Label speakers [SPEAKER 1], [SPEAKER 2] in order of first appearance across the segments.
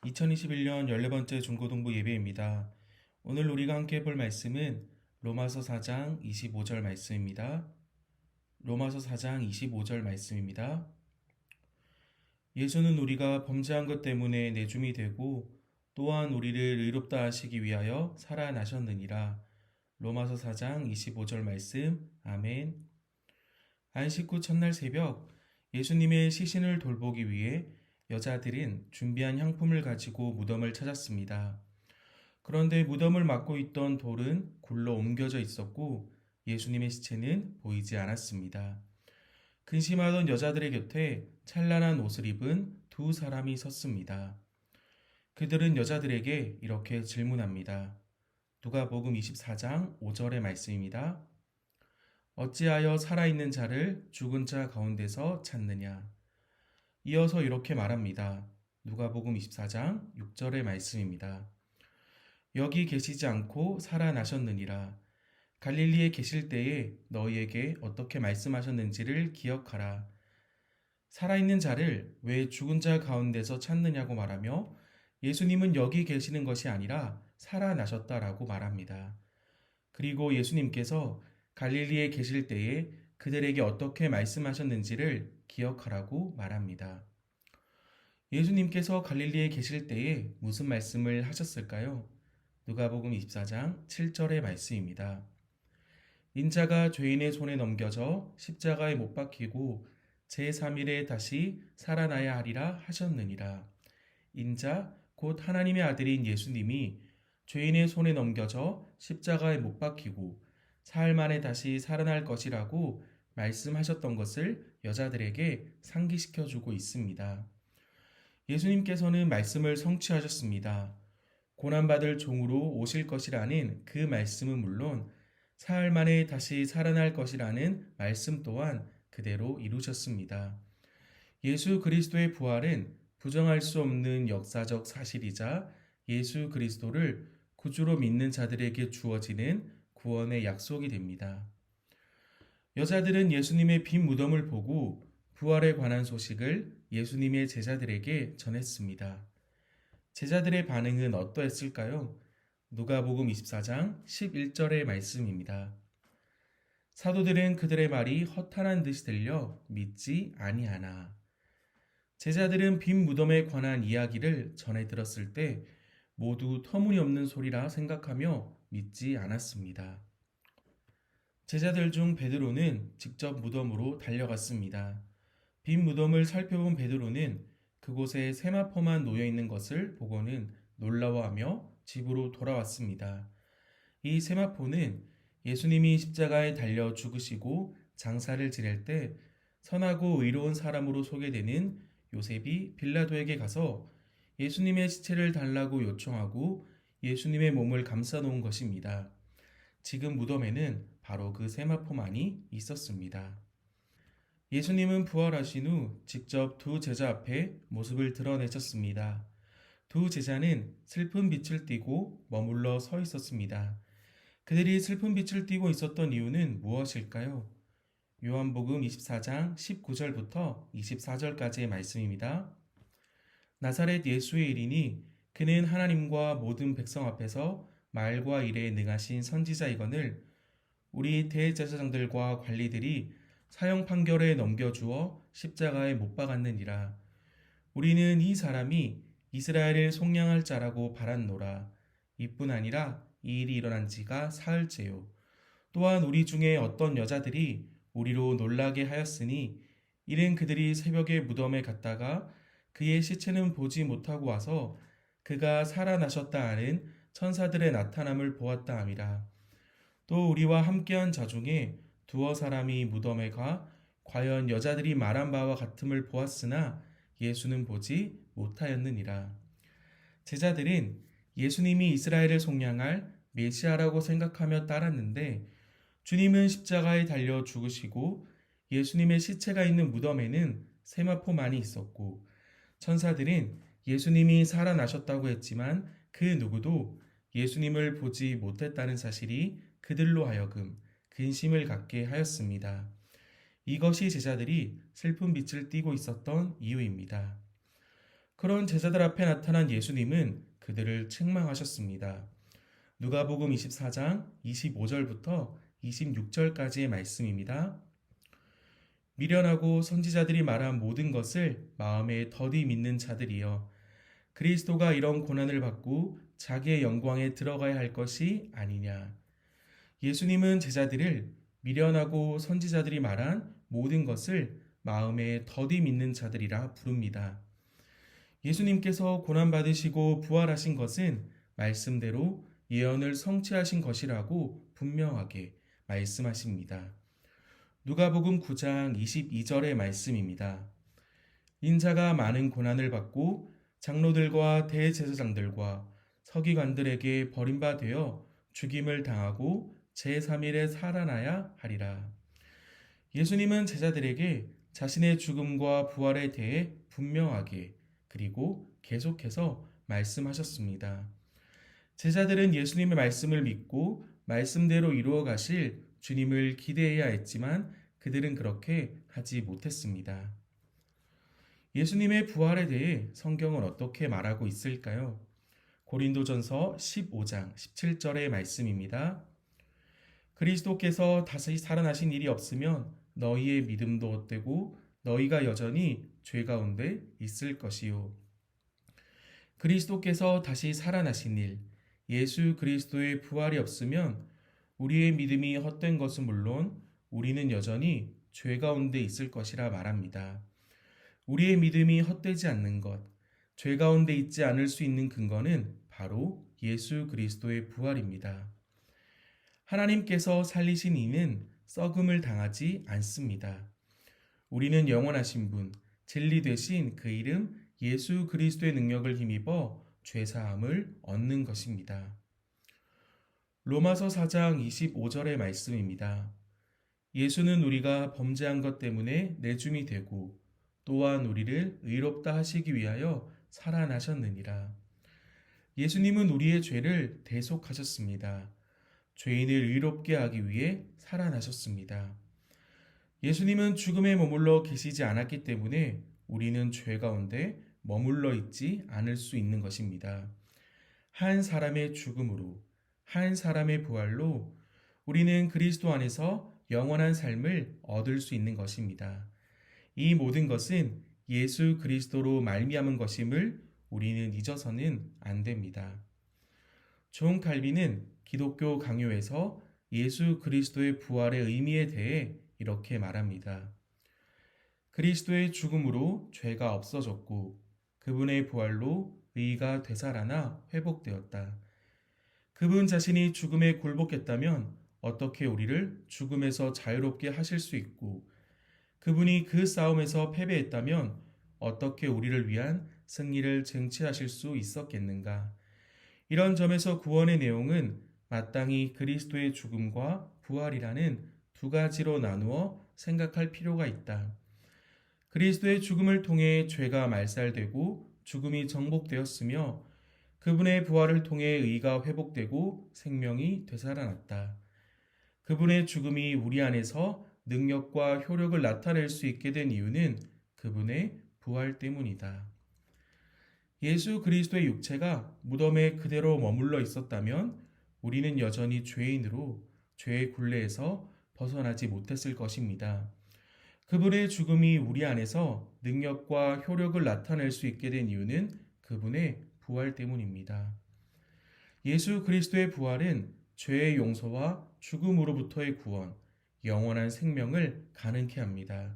[SPEAKER 1] 2021년 14번째 중고등부 예배입니다. 오늘 우리가 함께 볼 말씀은 로마서 4장 25절 말씀입니다. 로마서 4장 25절 말씀입니다. 예수는 우리가 범죄한 것 때문에 내줌이 되고 또한 우리를 의롭다 하시기 위하여 살아나셨느니라. 로마서 4장 25절 말씀. 아멘. 안식 후 첫날 새벽 예수님의 시신을 돌보기 위해 여자들은 준비한 향품을 가지고 무덤을 찾았습니다. 그런데 무덤을 막고 있던 돌은 굴러 옮겨져 있었고 예수님의 시체는 보이지 않았습니다. 근심하던 여자들의 곁에 찬란한 옷을 입은 두 사람이 섰습니다. 그들은 여자들에게 이렇게 질문합니다. 누가복음 24장 5절의 말씀입니다. 어찌하여 살아있는 자를 죽은 자 가운데서 찾느냐? 이어서 이렇게 말합니다. 누가복음 24장 6절의 말씀입니다. 여기 계시지 않고 살아나셨느니라. 갈릴리에 계실 때에 너희에게 어떻게 말씀하셨는지를 기억하라. 살아있는 자를 왜 죽은 자 가운데서 찾느냐고 말하며 예수님은 여기 계시는 것이 아니라 살아나셨다라고 말합니다. 그리고 예수님께서 갈릴리에 계실 때에 그들에게 어떻게 말씀하셨는지를 기억하라고 말합니다. 예수님께서 갈릴리에 계실 때에 무슨 말씀을 하셨을까요? 누가복음 24장 7절의 말씀입니다. 인자가 죄인의 손에 넘겨져 십자가에 못 박히고 제3일에 다시 살아나야 하리라 하셨느니라. 인자 곧 하나님의 아들인 예수님이 죄인의 손에 넘겨져 십자가에 못 박히고 사흘 만에 다시 살아날 것이라고 말씀하셨던 것을 여자들에게 상기시켜 주고 있습니다. 예수님께서는 말씀을 성취하셨습니다. 고난받을 종으로 오실 것이라는 그 말씀은 물론 사흘 만에 다시 살아날 것이라는 말씀 또한 그대로 이루셨습니다. 예수 그리스도의 부활은 부정할 수 없는 역사적 사실이자 예수 그리스도를 구주로 믿는 자들에게 주어지는 구원의 약속이 됩니다. 여자들은 예수님의 빈 무덤을 보고 부활에 관한 소식을 예수님의 제자들에게 전했습니다. 제자들의 반응은 어떠했을까요? 누가복음 24장 11절의 말씀입니다. 사도들은 그들의 말이 허탄한 듯이 들려 믿지 아니하나. 제자들은 빈 무덤에 관한 이야기를 전해 들었을 때 모두 터무니없는 소리라 생각하며 믿지 않았습니다. 제자들 중 베드로는 직접 무덤으로 달려갔습니다. 빈 무덤을 살펴본 베드로는 그곳에 세마포만 놓여 있는 것을 보고는 놀라워하며 집으로 돌아왔습니다. 이 세마포는 예수님이 십자가에 달려 죽으시고 장사를 지낼 때 선하고 의로운 사람으로 소개되는 요셉이 빌라도에게 가서 예수님의 시체를 달라고 요청하고 예수님의 몸을 감싸 놓은 것입니다. 지금 무덤에는 바로 그 세마포만이 있었습니다. 예수님은 부활하신 후 직접 두 제자 앞에 모습을 드러내셨습니다. 두 제자는 슬픈 빛을 띠고 머물러 서 있었습니다. 그들이 슬픈 빛을 띠고 있었던 이유는 무엇일까요? 요한복음 24장 19절부터 24절까지의 말씀입니다. 나사렛 예수의 일이니 그는 하나님과 모든 백성 앞에서 말과 일에 능하신 선지자이거늘 우리 대제사장들과 관리들이 사형 판결에 넘겨주어 십자가에 못 박았느니라. 우리는 이 사람이 이스라엘을 속량할 자라고 바랐노라. 이뿐 아니라 이 일이 일어난 지가 사흘째요. 또한 우리 중에 어떤 여자들이 우리로 놀라게 하였으니 이는 그들이 새벽에 무덤에 갔다가 그의 시체는 보지 못하고 와서 그가 살아나셨다 하는 천사들의 나타남을 보았다 함이라. 또 우리와 함께한 자 중에 두어 사람이 무덤에 가 과연 여자들이 말한 바와 같음을 보았으나 예수는 보지 못하였느니라. 제자들은 예수님이 이스라엘을 속량할 메시아라고 생각하며 따랐는데 주님은 십자가에 달려 죽으시고 예수님의 시체가 있는 무덤에는 세마포만이 있었고 천사들은 예수님이 살아나셨다고 했지만 그 누구도 예수님을 보지 못했다는 사실이 그들로 하여금 근심을 갖게 하였습니다. 이것이 제자들이 슬픈 빛을 띠고 있었던 이유입니다. 그런 제자들 앞에 나타난 예수님은 그들을 책망하셨습니다. 누가복음 24장 25절부터 26절까지의 말씀입니다. 미련하고 선지자들이 말한 모든 것을 마음에 더디 믿는 자들이여, 그리스도가 이런 고난을 받고 자기의 영광에 들어가야 할 것이 아니냐. 예수님은 제자들을 미련하고 선지자들이 말한 모든 것을 마음에 더디 믿는 자들이라 부릅니다. 예수님께서 고난받으시고 부활하신 것은 말씀대로 예언을 성취하신 것이라고 분명하게 말씀하십니다. 누가복음 9장 22절의 말씀입니다. 인자가 많은 고난을 받고 장로들과 대제사장들과 서기관들에게 버림받아 죽임을 당하고 제3일에 살아나야 하리라. 예수님은 제자들에게 자신의 죽음과 부활에 대해 분명하게 그리고 계속해서 말씀하셨습니다. 제자들은 예수님의 말씀을 믿고 말씀대로 이루어 가실 주님을 기대해야 했지만 그들은 그렇게 하지 못했습니다. 예수님의 부활에 대해 성경은 어떻게 말하고 있을까요? 고린도전서 15장 17절의 말씀입니다. 그리스도께서 다시 살아나신 일이 없으면 너희의 믿음도 헛되고 너희가 여전히 죄 가운데 있을 것이요. 그리스도께서 다시 살아나신 일, 예수 그리스도의 부활이 없으면 우리의 믿음이 헛된 것은 물론 우리는 여전히 죄 가운데 있을 것이라 말합니다. 우리의 믿음이 헛되지 않는 것, 죄 가운데 있지 않을 수 있는 근거는 바로 예수 그리스도의 부활입니다. 하나님께서 살리신 이는 썩음을 당하지 않습니다. 우리는 영원하신 분, 진리 되신 그 이름 예수 그리스도의 능력을 힘입어 죄사함을 얻는 것입니다. 로마서 4장 25절의 말씀입니다. 예수는 우리가 범죄한 것 때문에 내줌이 되고 또한 우리를 의롭다 하시기 위하여 살아나셨느니라. 예수님은 우리의 죄를 대속하셨습니다. 죄인을 의롭게 하기 위해 살아나셨습니다. 예수님은 죽음에 머물러 계시지 않았기 때문에 우리는 죄 가운데 머물러 있지 않을 수 있는 것입니다. 한 사람의 죽음으로, 한 사람의 부활로 우리는 그리스도 안에서 영원한 삶을 얻을 수 있는 것입니다. 이 모든 것은 예수 그리스도로 말미암은 것임을 우리는 잊어서는 안 됩니다. 존 칼빈은 기독교 강요에서 예수 그리스도의 부활의 의미에 대해 이렇게 말합니다. 그리스도의 죽음으로 죄가 없어졌고 그분의 부활로 의가 되살아나 회복되었다. 그분 자신이 죽음에 굴복했다면 어떻게 우리를 죽음에서 자유롭게 하실 수 있고 그분이 그 싸움에서 패배했다면 어떻게 우리를 위한 승리를 쟁취하실 수 있었겠는가? 이런 점에서 구원의 내용은 마땅히 그리스도의 죽음과 부활이라는 두 가지로 나누어 생각할 필요가 있다. 그리스도의 죽음을 통해 죄가 말살되고 죽음이 정복되었으며 그분의 부활을 통해 의가 회복되고 생명이 되살아났다. 그분의 죽음이 우리 안에서 능력과 효력을 나타낼 수 있게 된 이유는 그분의 부활 때문이다. 예수 그리스도의 육체가 무덤에 그대로 머물러 있었다면 우리는 여전히 죄인으로 죄의 굴레에서 벗어나지 못했을 것입니다. 그분의 죽음이 우리 안에서 능력과 효력을 나타낼 수 있게 된 이유는 그분의 부활 때문입니다. 예수 그리스도의 부활은 죄의 용서와 죽음으로부터의 구원, 영원한 생명을 가능케 합니다.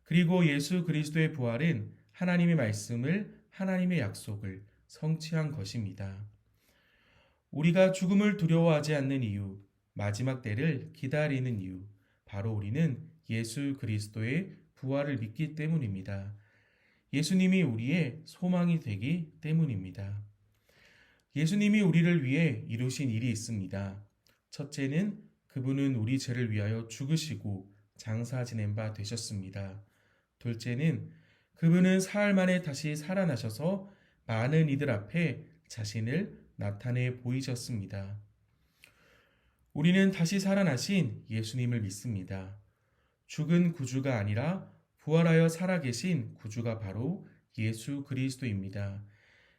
[SPEAKER 1] 그리고 예수 그리스도의 부활은 하나님의 말씀을, 하나님의 약속을 성취한 것입니다. 우리가 죽음을 두려워하지 않는 이유, 마지막 때를 기다리는 이유, 바로 우리는 예수 그리스도의 부활을 믿기 때문입니다. 예수님이 우리의 소망이 되기 때문입니다. 예수님이 우리를 위해 이루신 일이 있습니다. 첫째는 그분은 우리 죄를 위하여 죽으시고 장사 지낸 바 되셨습니다. 둘째는 그분은 사흘 만에 다시 살아나셔서 많은 이들 앞에 자신을 나타내 보이셨습니다. 우리는 다시 살아나신 예수님을 믿습니다. 죽은 구주가 아니라 부활하여 살아계신 구주가 바로 예수 그리스도입니다.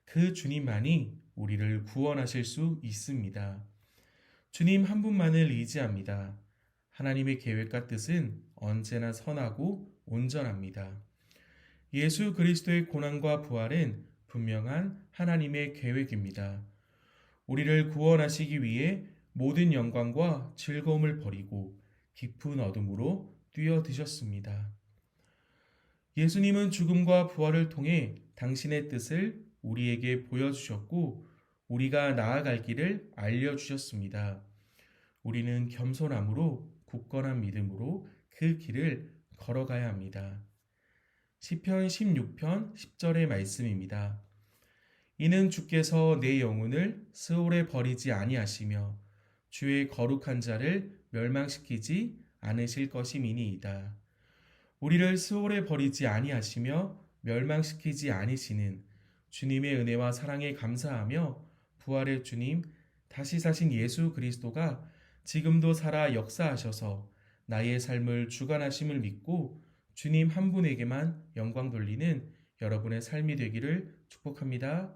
[SPEAKER 1] 그 주님만이 우리를 구원하실 수 있습니다. 주님 한 분만을 의지합니다. 하나님의 계획과 뜻은 언제나 선하고 온전합니다. 예수 그리스도의 고난과 부활은 분명한 하나님의 계획입니다. 우리를 구원하시기 위해 모든 영광과 즐거움을 버리고 깊은 어둠으로 뛰어드셨습니다. 예수님은 죽음과 부활을 통해 당신의 뜻을 우리에게 보여주셨고 우리가 나아갈 길을 알려주셨습니다. 우리는 겸손함으로 굳건한 믿음으로 그 길을 걸어가야 합니다. 시편 16편 10절의 말씀입니다. 이는 주께서 내 영혼을 스올에 버리지 아니하시며 주의 거룩한 자를 멸망시키지 않으실 것임이니이다. 우리를 스올에 버리지 아니하시며 멸망시키지 아니시는 주님의 은혜와 사랑에 감사하며 부활의 주님, 다시 사신 예수 그리스도가 지금도 살아 역사하셔서 나의 삶을 주관하심을 믿고 주님 한 분에게만 영광 돌리는 여러분의 삶이 되기를 축복합니다.